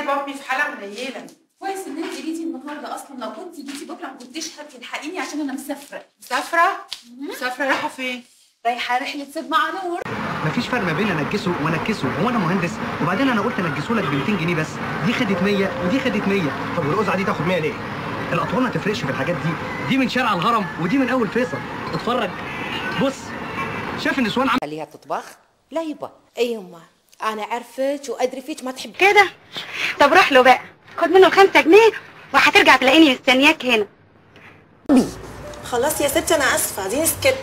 سايبه امي في حاله منيله. كويس ان انت جيتي النهارده، اصلا لو كنت جيتي بكره ما كنتيش هتلحقيني عشان انا مسافره. مسافره؟ مسافره رايحه فين؟ رايحه رحله صيد مع نور. مفيش فرق ما بين انجسه وانكسه، هو انا مهندس؟ وبعدين انا قلت انجسه لك ب 200 جنيه بس، دي خدت 100 ودي خدت 100. طب والقزعه دي تاخد 100 ليه؟ الاطوال ما تفرقش في الحاجات دي من شارع الهرم ودي من اول فيصل. اتفرج بص، شايف النسوان خليها تطبخ؟ لا يبا. اي يما انا عارفك وادري فيك ما تحب كده. طب روح له بقى، خد منه 5 جنيه وهترجع تلاقيني مستنياك هنا. خلاص يا ستي انا اسفه، دي سكت.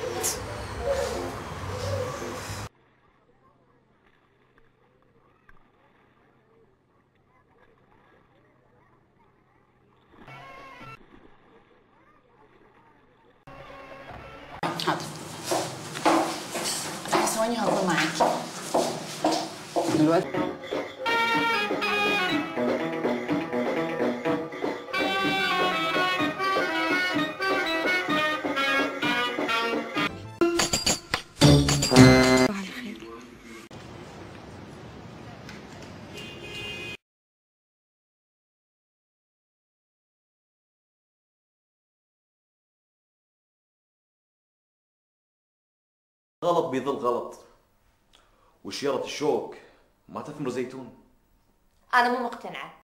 حاضر. ثواني هفضل معاكي دلوقتي. غلط بيظل غلط، وشيرة الشوك ما تثمر زيتون. انا مو مقتنعه.